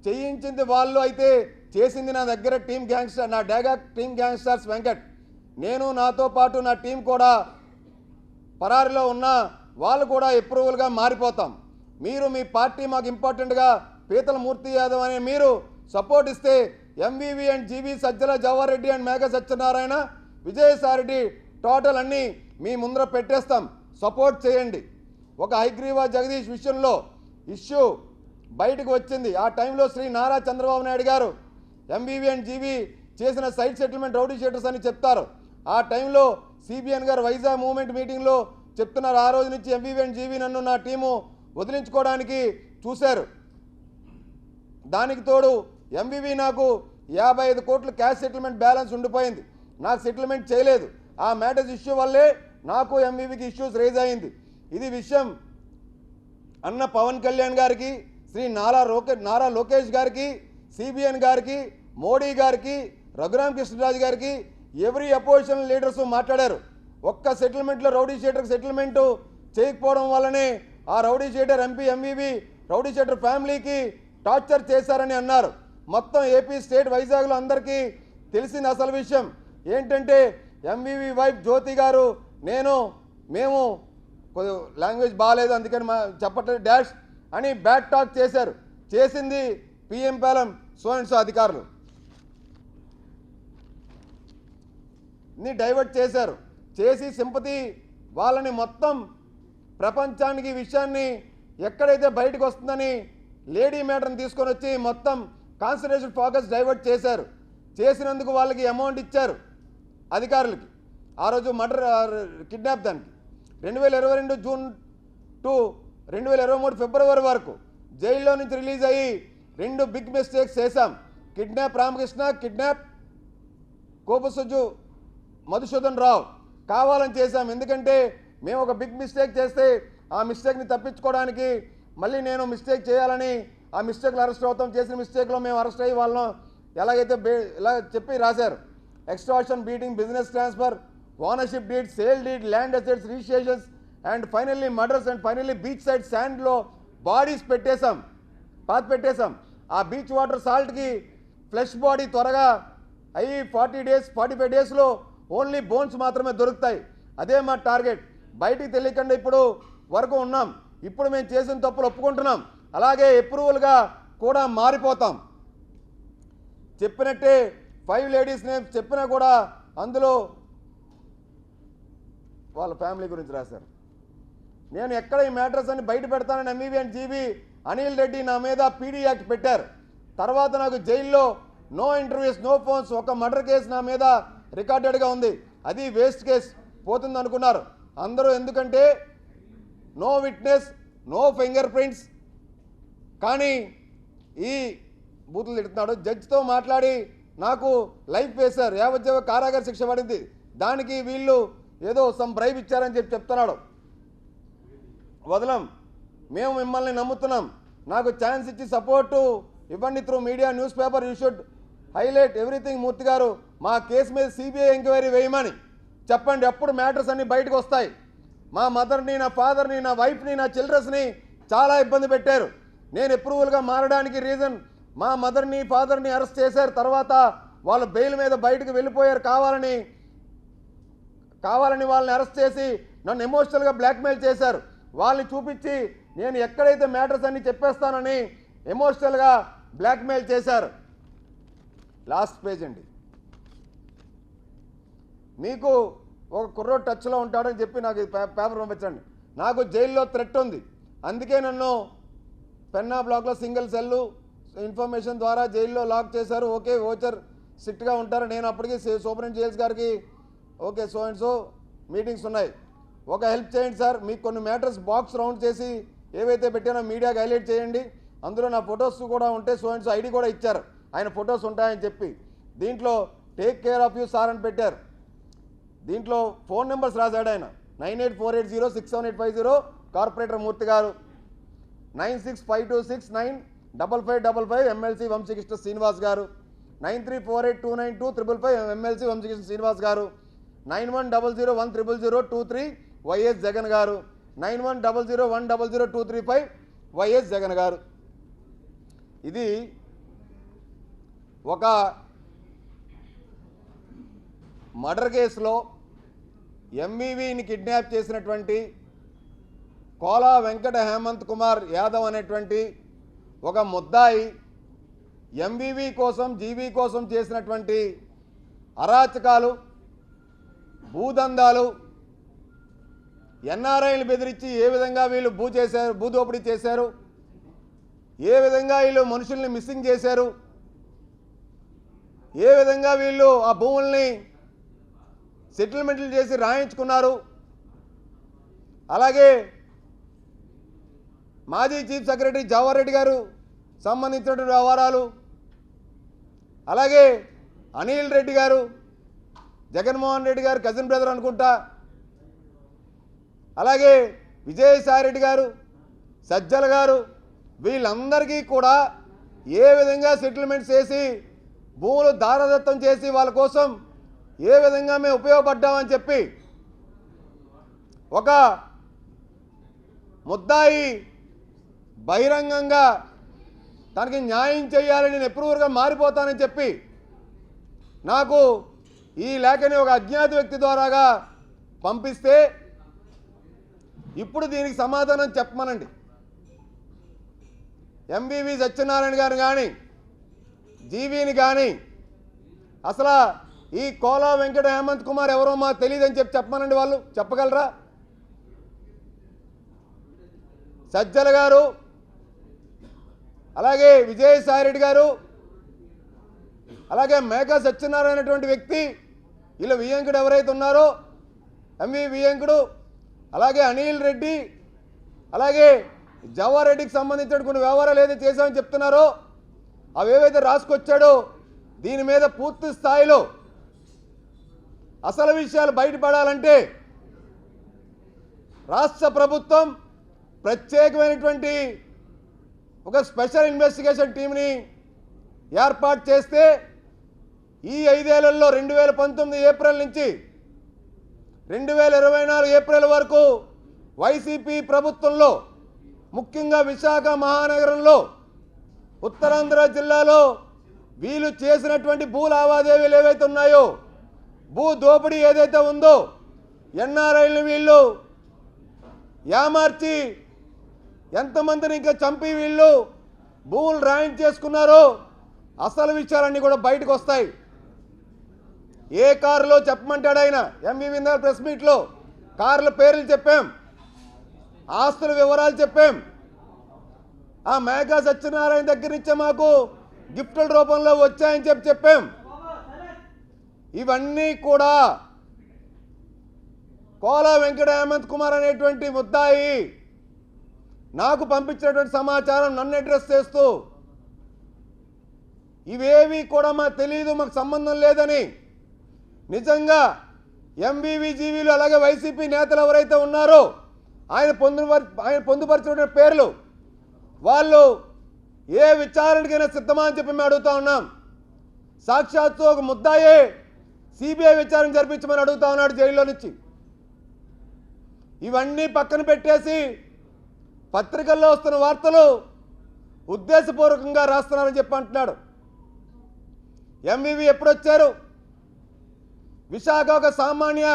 చేయించింది వాళ్ళు అయితే చేసింది నా దగ్గర టీమ్ గ్యాంగ్స్టర్, నా డేగా టీమ్ గ్యాంగ్స్టర్స్ వెంకట్. నేను నాతో పాటు నా టీం కూడా పరారిలో ఉన్న వాళ్ళు కూడా అప్రూవల్గా మారిపోతాం. మీరు మీ పార్టీ మాకు ఇంపార్టెంట్గా పీతల మూర్తి యాదవ్ అనే మీరు సపోర్ట్ ఇస్తే MVV and GV Sajjala Jawahar Reddy and Megha Satyanarayana Vijayasai Reddy total అన్నీ మీ ముందర పెట్టేస్తాం, సపోర్ట్ చేయండి. ఒక హైగ్రీవా జగదీష్ విషయంలో ఇష్యూ బయటకు వచ్చింది. ఆ టైంలో శ్రీ నారా చంద్రబాబు నాయుడు గారు ఎంవివి అండ్ జీవి చేసిన సైట్ సెటిల్మెంట్ రౌడీ షీటర్స్ అని చెప్తారు. ఆ టైంలో సిబిఎన్ గారు వైజాగ్ మూవ్మెంట్ మీటింగ్లో చెప్తున్నారు, ఆ రోజు నుంచి ఎంవివి అండ్ జీవి నన్ను నా టీము వదిలించుకోవడానికి చూశారు. దానికి తోడు ఎంవివి నాకు 55 కోట్ల క్యాష్ సెటిల్మెంట్ బ్యాలెన్స్ ఉండిపోయింది, నాకు సెటిల్మెంట్ చేయలేదు. ఆ మ్యాటర్స్ ఇష్యూ వల్లే నాకు ఎంవివికి ఇష్యూస్ రేజ్ అయింది. ఇది విషయం అన్న పవన్ కళ్యాణ్ గారికి, శ్రీ నారా లోకేష్ గారికి, సిబిఎన్ గారికి, మోడీ గారికి, రఘురామ్ కృష్ణరాజు గారికి ఎవరీ అపోజిషన్ లీడర్స్ మాట్లాడారు. ఒక్క సెటిల్మెంట్లో రౌడీ షీటర్ సెటిల్మెంటు చేయకపోవడం వల్లనే ఆ rowdy sheeter MP MVV rowdy sheeter ఫ్యామిలీకి టార్చర్ చేశారని అన్నారు. మొత్తం ఏపీ స్టేట్ వైజాగ్లో అందరికీ తెలిసిన అసలు విషయం ఏంటంటే ఎంవివి వైఫ్ జ్యోతి గారు మేము లాంగ్వేజ్ బాగాలేదు అందుకని చెప్పట్లేదు డాష్ అని బ్యాడ్ టాక్ చేశారు. చేసింది PM Palem so and so అధికారులు ని డైవర్ట్ చేశారు. చేసి సింపతి వాళ్ళని మొత్తం ప్రపంచానికి విషయాన్ని ఎక్కడైతే బయటకు వస్తుందని లేడీ మ్యాటర్ని తీసుకొని వచ్చి మొత్తం కాన్సన్ట్రేషన్ ఫోకస్ డైవర్ట్ చేశారు. చేసినందుకు వాళ్ళకి అమౌంట్ ఇచ్చారు అధికారులకి. ఆ రోజు మర్డర్ కిడ్నాప్ దానికి 2022 జూన్ టు 2023 ఫిబ్రవరి వరకు జైల్లో నుంచి రిలీజ్ అయ్యి 2 బిగ్ మిస్టేక్స్ చేశాం. కిడ్నాప్ రామకృష్ణ, కిడ్నాప్ కోపసుజు మధుసూదన్ రావు కావాలని చేశాం. ఎందుకంటే మేము ఒక బిగ్ మిస్టేక్ చేస్తే ఆ మిస్టేక్ని తప్పించుకోవడానికి మళ్ళీ నేను మిస్టేక్ చేయాలని ఆ మిస్టేక్లో అరెస్ట్ అవుతాం. చేసిన మిస్టేక్లో మేము అరెస్ట్ అయ్యి వాళ్ళను ఎలాగైతే ఇలా చెప్పి రాశారు. Extraction, beating, business transfer, ownership deed, sale deed, land assets registrations and finally murders and finally beach side శాండ్లో బాడీస్ పెట్టేశాం. ఆ బీచ్ వాటర్ సాల్ట్కి ఫ్లెష్ బాడీ త్వరగా అయ్యి 45 డేస్లో ఓన్లీ బోన్స్ మాత్రమే దొరుకుతాయి. అదే మా టార్గెట్. బయటికి తెలియకుండా ఇప్పుడు వరకు ఉన్నాం. ఇప్పుడు మేము చేసిన తప్పులు ఒప్పుకుంటున్నాం. అలాగే అప్రూవల్గా కూడా మారిపోతాం. చెప్పినట్టే 5 లేడీస్ నేమ్స్ చెప్పినా కూడా అందులో వాళ్ళ ఫ్యామిలీ గురించి రాశారు. నేను ఎక్కడ ఈ మ్యాటర్స్ అని బయట పెడతానని ఎంవివి అండ్ జీవి అనిల్ రెడ్డి నా మీద పీడీ యాక్ట్ పెట్టారు. తర్వాత నాకు జైల్లో నో ఇంటర్వ్యూస్, నో ఫోన్స్, ఒక మర్డర్ కేసు నా మీద రికార్డెడ్గా ఉంది. అది వేస్ట్ కేసు పోతుంది అనుకున్నారు అందరూ. ఎందుకంటే no witness, no finger prints. కానీ ఈ బూతులు తిడుతున్నాడు. జడ్జితో మాట్లాడి నాకు లైఫ్ వేశారు, యావజ్జీవ కారాగార శిక్ష పడింది. దానికి వీళ్ళు ఏదో సమ్ బ్రైబ్ ఇచ్చారని చెప్తున్నాడు. వదలం, మేము మిమ్మల్ని నమ్ముతున్నాం. నాకు ఛాన్స్ ఇచ్చి సపోర్టు ఇవ్వండి through media, news paper. You should highlight everything. Murthy garu మా కేసు మీద సిబిఐ ఎంక్వైరీ వేయమని చెప్పండి, అప్పుడు మ్యాటర్స్ అన్నీ బయటకు వస్తాయి. మా మదర్ని, నా ఫాదర్ని, నా వైఫ్ని, నా చిల్డ్రన్స్ని చాలా ఇబ్బంది పెట్టారు. నేను అప్రూవల్గా మారడానికి రీజన్ మా మదర్ని, ఫాదర్ని అరెస్ట్ చేశారు. తర్వాత వాళ్ళు బెయిల్ మీద బయటకు వెళ్ళిపోయారు. కావాలని వాళ్ళని అరెస్ట్ చేసి నన్ను ఎమోషనల్గా బ్లాక్మెయిల్ చేశారు. వాళ్ళని చూపించి నేను ఎక్కడైతే మ్యాటర్స్ అన్ని చెప్పేస్తానని ఎమోషనల్గా బ్లాక్మెయిల్ చేశారు. లాస్ట్ పేజ్ అండి. మీకు ఒక కుర్రోడు టచ్లో ఉంటాడని చెప్పి నాకు పేపర్ పంపించండి. నాకు జైల్లో థ్రెట్ ఉంది, అందుకే నన్ను పెన్నా బ్లాక్లో సింగిల్ సెల్లు ఇన్ఫర్మేషన్ ద్వారా జైల్లో లాక్ చేశారు. ఓకే, ఓచర్ స్ట్రిక్ట్గా ఉంటారు. నేను అప్పటికి సూపరింటెండెంట్ జైల్స్ గారికి okay so and so meetings ఉన్నాయి, ఒక హెల్ప్ చేయండి సార్, మీకు కొన్ని మ్యాటర్స్ బాక్స్ రౌండ్ చేసి ఏవైతే పెట్టానో మీడియాకి హైలైట్ చేయండి, అందులో నా ఫొటోస్ కూడా ఉంటే సో అండ్ సో ఐడి కూడా ఇచ్చారు, ఆయన ఫొటోస్ ఉంటాయని చెప్పి. దీంట్లో take care of you sir అని పెట్టారు. దీంట్లో ఫోన్ నెంబర్స్ రాశాడు ఆయన. 9848067850 కార్పొరేటర్ మూర్తి గారు, 9652695555 ఎమ్మెల్సీ వంశీకృష్ణ శ్రీనివాస్ గారు, 9348292555 ఎమ్మెల్సీ వంశీకృష్ణ శ్రీనివాస్ గారు, 9100100023 వైఎస్ జగన్ గారు, 9100100235 వైఎస్ జగన్ గారు. ఇది ఒక మర్డర్ కేసులో ఎంవీవీని కిడ్నాప్ చేసినటువంటి కోలా వెంకట హేమంత్ కుమార్ యాదవ్ అనేటువంటి ఒక ముద్దాయి ఎంవీవీ కోసం జీవీ కోసం చేసినటువంటి అరాచకాలు, భూదందాలు, ఎన్ఆర్ఐలు బెదిరించి ఏ విధంగా వీళ్ళు భూదోపిడీ చేశారు, ఏ విధంగా వీళ్ళు మనుషుల్ని మిస్సింగ్ చేశారు, ఏ విధంగా వీళ్ళు ఆ భూముల్ని సెటిల్మెంట్లు చేసి రాయించుకున్నారు, అలాగే మాజీ చీఫ్ సెక్రటరీ జవహర్ రెడ్డి గారు సంబంధించినటువంటి వ్యవహారాలు, అలాగే అనిల్ రెడ్డి గారు, జగన్మోహన్ రెడ్డి గారు కజిన్ బ్రదర్ అనుకుంటా, అలాగే విజయసాయి రెడ్డి గారు, సజ్జల గారు, వీళ్ళందరికీ కూడా ఏ విధంగా సెటిల్మెంట్స్ చేసి భూములు దారదత్తం చేసి వాళ్ళ కోసం ఏ విధంగా మేము ఉపయోగపడ్డామని చెప్పి ఒక ముద్దాయి బహిరంగంగా తనకి న్యాయం చేయాలని నేను ఎప్రూవర్గా మారిపోతానని చెప్పి నాకు ఈ లేఖని ఒక అజ్ఞాత వ్యక్తి ద్వారాగా పంపిస్తే ఇప్పుడు దీనికి సమాధానం చెప్పమనండి. ఎంవివి సత్యనారాయణ గారు కానీ జీవీని కానీ అసలు ఈ కోలా వెంకట హేమంత్ కుమార్ ఎవరో మాకు తెలియదని చెప్పమనండి. వాళ్ళు చెప్పగలరా? సజ్జల గారు, అలాగే విజయసాయిరెడ్డి గారు, అలాగే మేకా సత్యనారాయణ అనేటువంటి వ్యక్తి, వీళ్ళు వియంకుడు ఎవరైతే ఉన్నారో ఎంవి వియంకుడు, అలాగే అనిల్ రెడ్డి, అలాగే జవహర్ రెడ్డికి సంబంధించిన కొన్ని వ్యవహారాలు ఏదైతే చేశామని చెప్తున్నారో అవి ఏవైతే రాసుకొచ్చాడో దీని మీద పూర్తి స్థాయిలో అసలు విషయాలు బయటపడాలంటే రాష్ట్ర ప్రభుత్వం ప్రత్యేకమైనటువంటి ఒక స్పెషల్ ఇన్వెస్టిగేషన్ టీంని ఏర్పాటు చేస్తే ఈ 5 ఏళ్లలో 2019 ఏప్రిల్ నుంచి 2024 ఏప్రిల్ వరకు వైసీపీ ప్రభుత్వంలో ముఖ్యంగా విశాఖ మహానగరంలో ఉత్తరాంధ్ర జిల్లాలో వీళ్ళు చేసినటువంటి భూ లావాదేవీలు ఏవైతే ఉన్నాయో, భూ దోపిడీ ఏదైతే ఉందో, ఎన్ఆర్ఐలను వీళ్ళు యామార్చి ఎంతమందిని ఇంకా చంపి వీళ్ళు భూములు రాయించేసుకున్నారో అసలు విషయాలన్నీ కూడా బయటకు వస్తాయి. ఏ కారులో చెప్పమంటాడు ఆయన ఎంవివి ప్రెస్ మీట్లో కార్ల పేర్లు చెప్పాం, ఆస్తుల వివరాలు చెప్పాం. ఆ మేఘా సత్యనారాయణ దగ్గర నుంచే మాకు గిఫ్టుల రూపంలో వచ్చాయని చెప్పాం. ఇవన్నీ కూడా కోలా వెంకట హేమంత్ కుమార్ అనేటువంటి ముద్దాయి నాకు పంపించినటువంటి సమాచారం నన్ను అడ్రస్ చేస్తూ ఇవేవి కూడా మాకు తెలియదు, మాకు సంబంధం లేదని నిజంగా ఎంవివి జీవీలు అలాగే వైసీపీ నేతలు ఎవరైతే ఉన్నారో ఆయన పొందుపరిచిన పేర్లు వాళ్ళు ఏ విచారణకైనా సిద్ధమా అని చెప్పి మేము అడుగుతా ఉన్నాం. సాక్షాత్తు ఒక ముద్దాయే సిబిఐ విచారణ జరిపించమని అడుగుతా ఉన్నాడు జైల్లో నుంచి. ఇవన్నీ పక్కన పెట్టేసి పత్రికల్లో వస్తున్న వార్తలు ఉద్దేశపూర్వకంగా రాస్తున్నారని చెప్పి అంటున్నాడు. ఎంవివి ఎప్పుడొచ్చారు? విశాఖ ఒక సామాన్య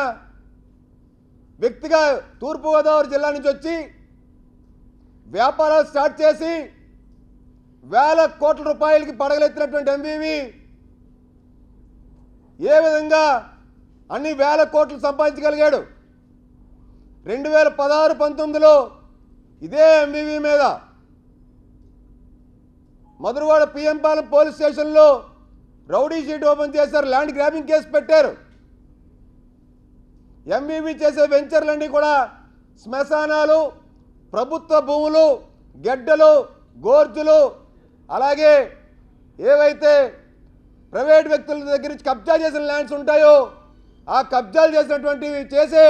వ్యక్తిగా తూర్పుగోదావరి జిల్లా నుంచి వచ్చి వ్యాపారాలు స్టార్ట్ చేసి వేల కోట్ల రూపాయలకి పడగలెత్తినటువంటి ఎంవివి ఏ విధంగా అన్ని వేల కోట్లు సంపాదించగలిగాడు? 2016-19లో ఇదే ఎంవివి మీద మధురవాడ పిఎంపాలెం పోలీస్ స్టేషన్లో రౌడీ షీట్ ఓపెన్ చేశారు, ల్యాండ్ గ్రాబింగ్ కేసు పెట్టారు. ఎంవివి చేసే వెంచర్లన్నీ కూడా శ్మశానాలు, ప్రభుత్వ భూములు, గెడ్డలు, గోర్జులు, అలాగే ఏవైతే ప్రైవేట్ వ్యక్తుల దగ్గర నుంచి కబ్జా చేసిన ల్యాండ్స్ ఉంటాయో ఆ కబ్జాలు చేసినటువంటివి చేసే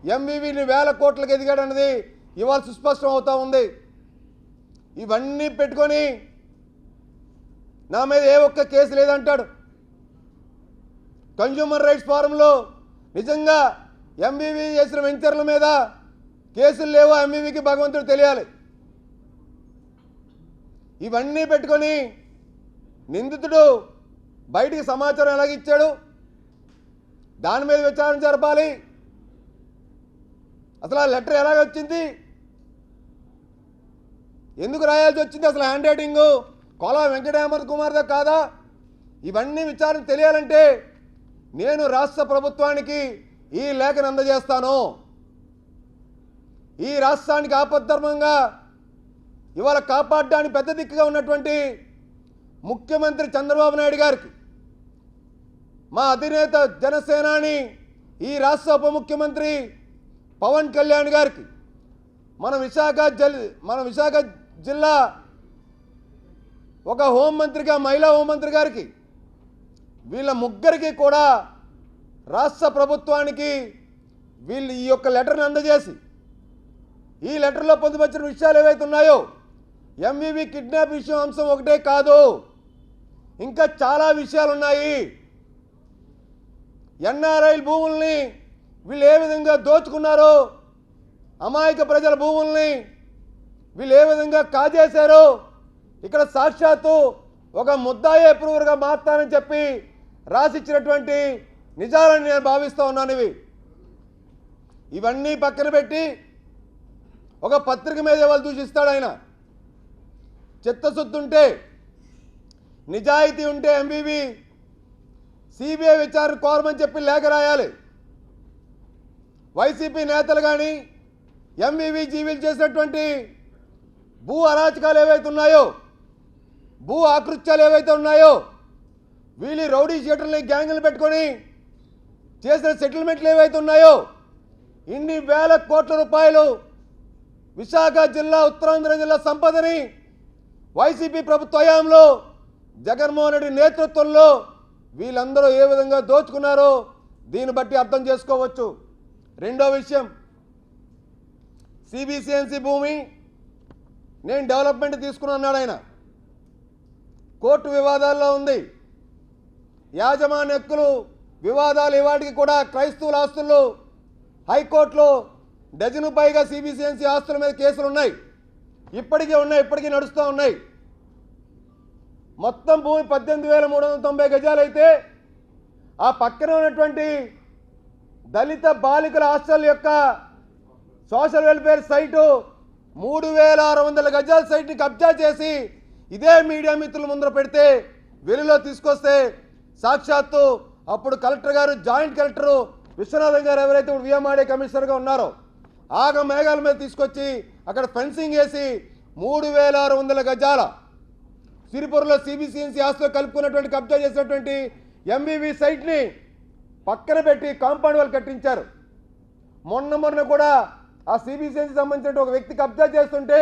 ఎంవివిని వేల కోట్లకు ఎదిగాడన్నది ఇవాళ సుస్పష్టం అవుతా ఉంది. ఇవన్నీ పెట్టుకొని నా మీద ఏ ఒక్క కేసు లేదంటాడు. కన్జ్యూమర్ రైట్స్ ఫోరంలో నిజంగా ఎంవివి చేసిన వెంచర్ల మీద కేసులు లేవో ఎంవివికి భగవంతుడు తెలియాలి. ఇవన్నీ పెట్టుకొని నిందితుడు బయటికి సమాచారం ఎలాగిచ్చాడు, దాని మీద విచారణ జరపాలి. అసలు ఆ లెటర్ ఎలాగొచ్చింది, ఎందుకు రాయాల్సి వచ్చింది, అసలు హ్యాండ్ రైటింగు కోలా వెంకట హేమంత్ కుమార్దా కాదా? ఇవన్నీ విచారణ తెలియాలంటే నేను రాష్ట్ర ప్రభుత్వానికి ఈ లేఖను అందజేస్తాను. ఈ రాష్ట్రానికి ఆపద్ధర్మంగా ఇవాళ కాపాడడానికి పెద్ద దిక్కుగా ఉన్నటువంటి ముఖ్యమంత్రి చంద్రబాబు నాయుడు గారికి, మా అధినేత జనసేనాని ఈ రాష్ట్ర ఉప ముఖ్యమంత్రి పవన్ కళ్యాణ్ గారికి, మన విశాఖ జిల్లా ఒక హోంమంత్రిగా మహిళా హోంమంత్రి గారికి, వీళ్ళ ముగ్గురికి కూడా రాష్ట్ర ప్రభుత్వానికి వీళ్ళు ఈ యొక్క లెటర్ని అందజేసి ఈ లెటర్లో పొందుపరిచిన విషయాలు ఏవైతే ఉన్నాయో ఎంవివి కిడ్నాప్ విషయం అంశం ఒకటే కాదు, ఇంకా చాలా విషయాలు ఉన్నాయి. ఎన్ఆర్ఐ భూముల్ని వీళ్ళు ఏ విధంగా దోచుకున్నారో, అమాయక ప్రజల భూముల్ని వీళ్ళు ఏ విధంగా కాజేశారో ఇక్కడ సాక్షాత్తు ఒక ముద్దాయే ప్రూవర్గా మారుతానని చెప్పి రాసిచ్చినటువంటి నిజాలని నేను భావిస్తూ ఉన్నాను. ఇవన్నీ పక్కన పెట్టి ఒక పత్రిక మీద వాళ్ళు దూషిస్తాడు ఆయన. చిత్తశుద్ధి ఉంటే, నిజాయితీ ఉంటే ఎంవివి సిబిఐ విచారణ కోరమని చెప్పి లేఖ రాయాలి. వైసీపీ నేతలు కానీ ఎంవివి జీవీలు చేసినటువంటి భూ అరాచకాలు ఏవైతే ఉన్నాయో, భూ ఆకృత్యాలు ఏవైతే ఉన్నాయో, వీళ్ళు రౌడీ షీటర్ని గ్యాంగులు పెట్టుకొని చేసిన సెటిల్మెంట్లు ఏవైతే ఉన్నాయో, ఇన్ని వేల కోట్ల రూపాయలు విశాఖ జిల్లా, ఉత్తరాంధ్ర జిల్లా సంపదని వైసీపీ ప్రభుత్వ హయాంలో జగన్మోహన్ రెడ్డి నేతృత్వంలో వీళ్ళందరూ ఏ విధంగా దోచుకున్నారో దీన్ని బట్టి అర్థం చేసుకోవచ్చు. రెండో విషయం, సిబిసిఎన్సి భూమి నేను డెవలప్మెంట్ తీసుకున్నాడు ఆయన. కోర్టు వివాదాల్లో ఉంది. యాజమాన్య హక్కులు వివాదాలు ఇవాటికి కూడా క్రైస్తవుల ఆస్తుల్లో హైకోర్టులో డజను పైగా సిబిసిఎన్సి ఆస్తుల మీద కేసులు ఉన్నాయి, ఇప్పటికీ నడుస్తూ ఉన్నాయి. మొత్తం భూమి 18,390 గజాలు అయితే ఆ పక్కన ఉన్నటువంటి దళిత బాలికల హాస్టల్ యొక్క సోషల్ వెల్ఫేర్ సైటు 3,600 గజాల సైట్ని కబ్జా చేసి ఇదే మీడియా మిత్రుల ముందర పెడితే వెలుగులో తీసుకొస్తే సాక్షాత్తు అప్పుడు కలెక్టర్ గారు, జాయింట్ కలెక్టరు విశ్వనాథం గారు ఎవరైతే ఇప్పుడు విఎంఆర్ఏ కమిషనర్గా ఉన్నారో ఆగ మేఘాల మీద తీసుకొచ్చి అక్కడ ఫెన్సింగ్ వేసి 3,600 గజాల సిరిపురలో సిబిసిఎన్సి ఆస్తులు కలుపుకున్నటువంటి కబ్జా చేసినటువంటి ఎంవివి సైట్ని పక్కన పెట్టి కాంపౌండ్ వాళ్ళు కట్టించారు. మొన్న కూడా ఆ సిబిసిఎన్సి సంబంధించిన ఒక వ్యక్తి కబ్జా చేస్తుంటే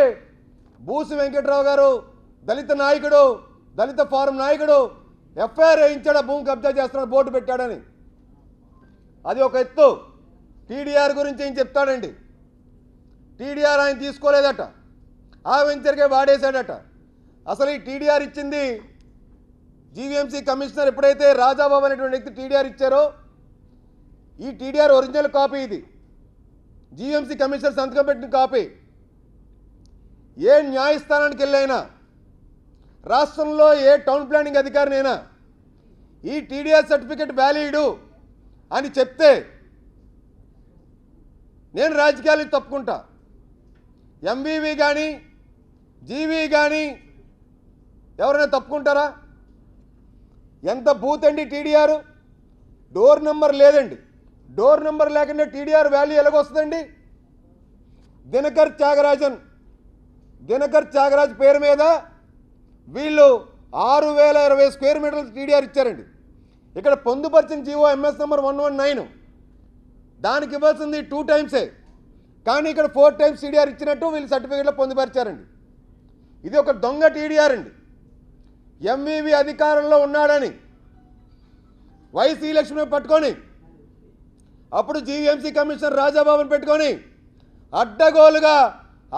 బూసి వెంకట్రావు గారు దళిత నాయకుడు, దళిత ఫారం నాయకుడు ఎఫ్ఐఆర్ వేయించాడు, ఆ భూమి కబ్జా చేస్తున్నాడు, బోర్డు పెట్టాడని. అది ఒక ఎత్తు. టీడీఆర్ గురించి ఏం చెప్తాడండి, టీడీఆర్ ఆయన తీసుకోలేదట, ఆ వెంచర్కే వాడేశాడట. అసలు ఈ టీడీఆర్ ఇచ్చింది జీవీఎంసీ కమిషనర్ ఎప్పుడైతే రాజాబాబు అనేటువంటి వ్యక్తి టీడీఆర్ ఇచ్చారో, ఈ టీడీఆర్ ఒరిజినల్ కాపీ, ఇది జీవీఎంసీ కమిషనర్ సంతకం పెట్టిన కాపీ. ఏ న్యాయస్థానానికి వెళ్ళైనా, రాష్ట్రంలో ఏ టౌన్ ప్లానింగ్ అధికారినైనా ఈ టీడీఆర్ సర్టిఫికెట్ వ్యాలిడ్ అని చెప్తే నేను రాజకీయాలకు తప్పుకుంటా. ఎంవివి కానీ జీవీ కానీ ఎవరైనా తప్పుకుంటారా? ఎంత బూత్ అండి టీడీఆర్? డోర్ నెంబర్ లేదండి. డోర్ నెంబర్ లేకుండా టీడీఆర్ వాల్యూ ఎలాగొస్తుందండి? దినకర్ త్యాగరాజ్ పేరు మీద వీళ్ళు 6020 స్క్వేర్ మీటర్లు టీడీఆర్ ఇచ్చారండి. ఇక్కడ పొందుపరిచిన జీవో ఎంఎస్ నెంబర్ 119 దానికి ఇవ్వాల్సింది 2 టైమ్సే, కానీ ఇక్కడ 4 టైమ్స్ టీడీఆర్ ఇచ్చినట్టు వీళ్ళు సర్టిఫికేట్లో పొందుపరిచారండి. ఇది ఒక దొంగ టీడీఆర్ అండి. ఎంవీవీ అధికారంలో ఉన్నాడని వైసీ లక్ష్మిని పట్టుకొని, అప్పుడు జీవీఎంసీ కమిషనర్ రాజాబాబుని పెట్టుకొని అడ్డగోలుగా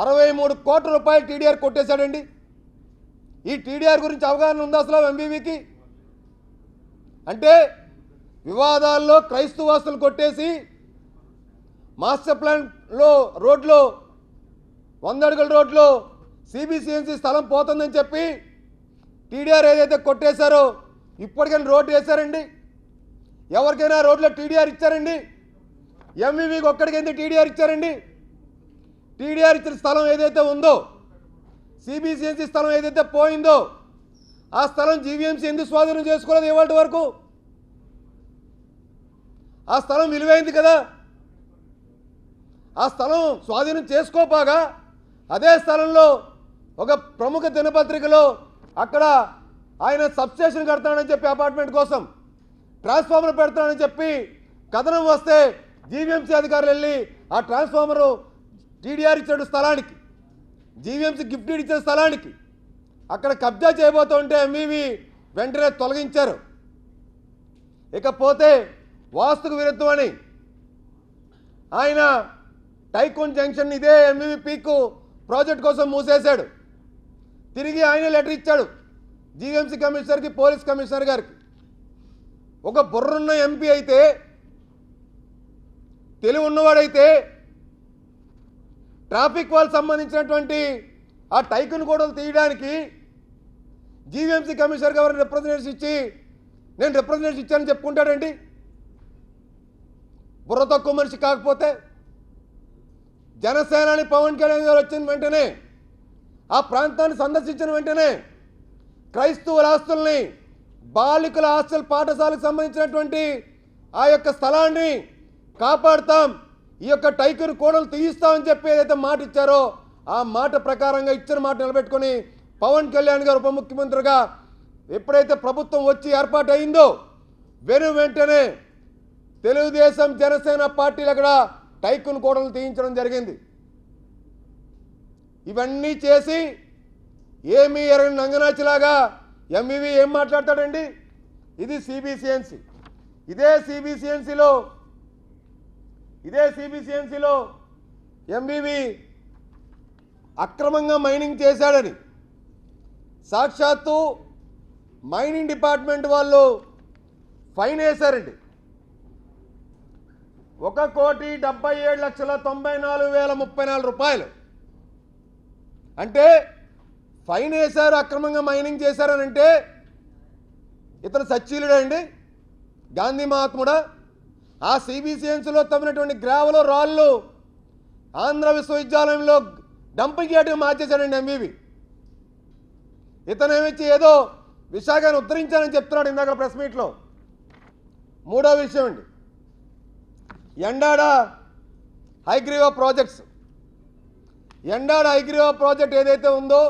63 కోట్ల రూపాయలు టీడీఆర్ కొట్టేశాడండి. ఈ టీడీఆర్ గురించి అవగాహన ఉందా అసలు ఎంవీవీకి? అంటే వివాదాల్లో క్రైస్తవాస్తులు కొట్టేసి మాస్టర్ ప్లాన్లో రోడ్లో 100 అడుగుల రోడ్లో సిబిసిఎన్సి స్థలం పోతుందని చెప్పి టీడీఆర్ ఏదైతే కొట్టేశారో ఇప్పటికైనా రోడ్డు వేశారండి? ఎవరికైనా రోడ్లో టీడీఆర్ ఇచ్చారండి? ఎంవీవీకి ఒక్కడికైతే టీడీఆర్ ఇచ్చారండి? టీడీఆర్ ఇచ్చిన స్థలం ఏదైతే ఉందో, సిబిసిఎన్సి స్థలం ఏదైతే పోయిందో, ఆ స్థలం జీవీఎంసీ ఎందుకు స్వాధీనం చేసుకోలేదు ఇవాళ వరకు? ఆ స్థలం విలువైంది కదా. ఆ స్థలం స్వాధీనం చేసుకోపోగా అదే స్థలంలో ఒక ప్రముఖ దినపత్రికలో అక్కడ ఆయన సబ్స్టేషన్ కడతానని చెప్పి అపార్ట్మెంట్ కోసం ట్రాన్స్ఫార్మర్ పెడతానని చెప్పి కథనం వస్తే జీవీఎంసీ అధికారులు వెళ్ళి ఆ ట్రాన్స్ఫార్మరు టీడీఆర్ ఇచ్చిన స్థలానికి, జీవీఎంసీ గిఫ్ట్ ఇచ్చిన స్థలానికి అక్కడ కబ్జా చేయబోతుంటే ఎంవీవీ వెంటనే తొలగించారు. ఇకపోతే వాస్తుకు విరుద్ధమని ఆయన టైకోన్ జంక్షన్ ఇదే ఎంవీవీ పీక్ ప్రాజెక్ట్ కోసం మూసేశాడు. తిరిగి ఆయన లెటర్ ఇచ్చాడు జీవీఎంసీ కమిషనర్కి, పోలీస్ కమిషనర్ గారికి. ఒక బుర్రున్న ఎంపీ అయితే, తెలివి ఉన్నవాడైతే ట్రాఫిక్ వాళ్ళకి సంబంధించినటువంటి ఆ టైకును కూడా తీయడానికి జీవీఎంసీ కమిషనర్ గారు రిప్రజెంటేషన్ ఇచ్చి నేను రిప్రజెంటేషన్ ఇచ్చానని చెప్పుకుంటాడండి? బుర్ర తక్కువ మనిషి కాకపోతే. జనసేనాని పవన్ కళ్యాణ్ గారు వచ్చిన వెంటనే, ఆ ప్రాంతాన్ని సందర్శించిన వెంటనే క్రైస్తవుల ఆస్తుల్ని, బాలికల హాస్టల్ పాఠశాలకు సంబంధించినటువంటి ఆ యొక్క స్థలాన్ని కాపాడుతాం, ఈ యొక్క టైకును కోడలు తీయిస్తామని చెప్పి ఏదైతే మాట ఇచ్చారో ఆ మాట ప్రకారంగా ఇచ్చిన మాట నిలబెట్టుకొని పవన్ కళ్యాణ్ గారు ఉప ముఖ్యమంత్రిగా ఎప్పుడైతే ప్రభుత్వం వచ్చి ఏర్పాటు అయిందో వెంటనే తెలుగుదేశం జనసేన పార్టీలు అక్కడ టైకును కోడలు తీయించడం జరిగింది. ఇవన్నీ చేసి ఏమీ ఎరగని నంగనాచిలాగా ఎంవీవీ ఏం మాట్లాడతాడండి? ఇది సిబిసిఎన్సి. ఇదే సిబిసిఎన్సిలో ఎంవీవీ అక్రమంగా మైనింగ్ చేశాడని సాక్షాత్తు మైనింగ్ డిపార్ట్మెంట్ వాళ్ళు ఫైన్ వేశారండి. 1,77,94,034 రూపాయలు. అంటే ఫైన్ వేశారు, అక్రమంగా మైనింగ్ చేశారనంటే ఇతను సచ్చీలుడా అండి? గాంధీ మహాత్ముడా? ఆ సిబిసిఎన్సిలో తవ్వినటువంటి గ్రావెలు, రాళ్ళు ఆంధ్ర విశ్వవిద్యాలయంలో డంపింగ్ యార్డ్గా మార్చేశాడండి ఎంవీవీ. ఇతనేమిచ్చి ఏదో విశాఖను ఉద్ధరించాలని చెప్తున్నాడు ఇందాక ప్రెస్ మీట్లో. మూడో విషయం అండి, ఎండాడ హైగ్రీవా ప్రాజెక్ట్స్. ఎండాడ హైగ్రీవా ప్రాజెక్ట్ ఏదైతే ఉందో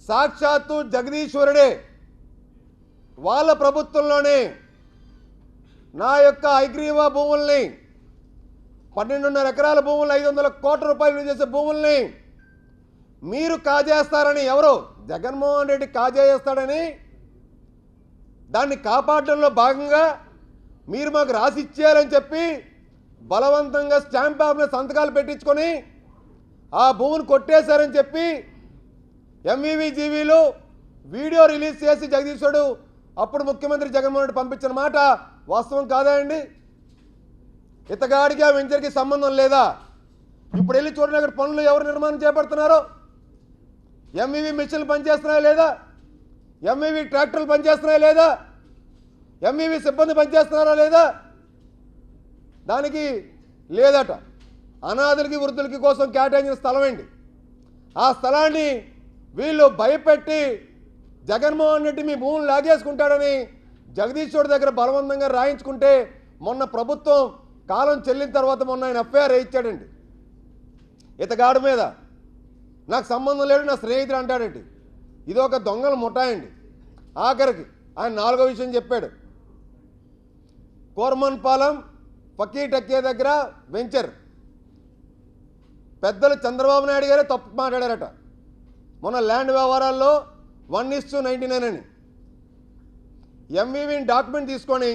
సాక్షాత్తు జగదీశ్వరుడే వాళ్ళ ప్రభుత్వంలోనే నా యొక్క హైగ్రీవా భూముల్ని 12.5 ఎకరాల భూములు 500 కోట్ల రూపాయలు విలువ చేసే భూముల్ని మీరు కాజేస్తారని, ఎవరు జగన్మోహన్ రెడ్డి కాజేస్తాడని, దాన్ని కాపాడడంలో భాగంగా మీరు మాకు రాసి ఇచ్చేయాలని చెప్పి బలవంతంగా స్టాంప్ పేపర్లో సంతకాలు పెట్టించుకొని ఆ భూమిని కొట్టేశారని చెప్పి ఎంవీవీ జీవీలు వీడియో రిలీజ్ చేసి జగదీశ్వరుడు అప్పుడు ముఖ్యమంత్రి జగన్మోహన్ రెడ్డి పంపించిన మాట వాస్తవం కాదా అండి? ఇతగాడికి ఆ వెంచర్కి సంబంధం లేదా? ఇప్పుడు వెళ్ళి చూడండి అక్కడ పనులు ఎవరు నిర్మాణం చేపడుతున్నారో. ఎంవీవీ మిషన్లు పనిచేస్తున్నాయా లేదా? ఎంవీవీ ట్రాక్టర్లు పనిచేస్తున్నాయా లేదా? ఎంవీవీ సిబ్బంది పనిచేస్తున్నారా లేదా? దానికి లేదట. అనాథులకి వృద్ధులకి కోసం కేటాయించిన స్థలం అండి. ఆ స్థలాన్ని వీళ్ళు భయపెట్టి జగన్మోహన్ రెడ్డి మీ భూములు లాగేసుకుంటాడని జగదీశ్వరుడి దగ్గర బలవంతంగా రాయించుకుంటే మొన్న ప్రభుత్వం కాలం చెల్లిన తర్వాత మొన్న ఆయన ఎఫ్ఐఆర్ వేయించాడండి ఇతగాడి మీద. నాకు సంబంధం లేదు, నా స్నేహితుడు అంటాడండి. ఇది ఒక దొంగల ముఠాయండి. ఆఖరికి ఆయన 4వ విషయం చెప్పాడు. కోర్మన్పాలెం ఫకీటక్కే దగ్గర వెంచర్ పెద్దలు చంద్రబాబు నాయుడు గారే తప్పు మాట్లాడారట మొన్న ల్యాండ్ వ్యవహారాల్లో 1:99 అని. ఎంవీవీని డాక్యుమెంట్ తీసుకొని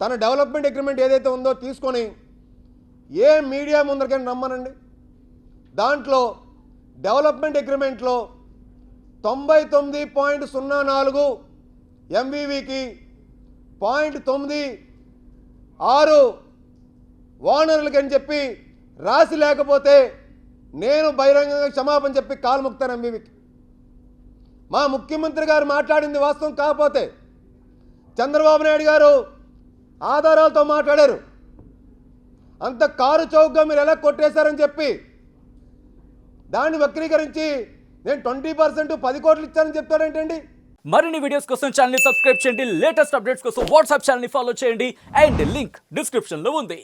తన డెవలప్మెంట్ అగ్రిమెంట్ ఏదైతే ఉందో తీసుకొని ఏ మీడియా ముందరికైనా రమ్మనండి. దాంట్లో డెవలప్మెంట్ అగ్రిమెంట్లో 99.04 ఎంవీవీకి 0.96 ఓనర్లకి అని చెప్పి రాసి లేకపోతే నేను బహిరంగంగా క్షమాపణ చెప్పి కాలు ముక్తాను ఎంవీవీకి. మా ముఖ్యమంత్రి గారు మాట్లాడింది వాస్తవం కాకపోతే చంద్రబాబు నాయుడు గారు ఆధారాలతో మాట్లాడారు. అంత కారు చౌకగా మీరు ఎలా కొట్టేశారని చెప్పి దాన్ని వక్రీకరించి నేను 20% 10 కోట్లు ఇచ్చానని చెప్తాడేంటండి. మరిన్ని వీడియోస్ కోసం ఛానల్ ని సబ్స్క్రైబ్ చేయండి, లేటెస్ట్ అప్డేట్స్ కోసం వాట్సాప్ ఛానల్ ని ఫాలో చేయండి అండ్ లింక్ డిస్క్రిప్షన్ లో ఉంది.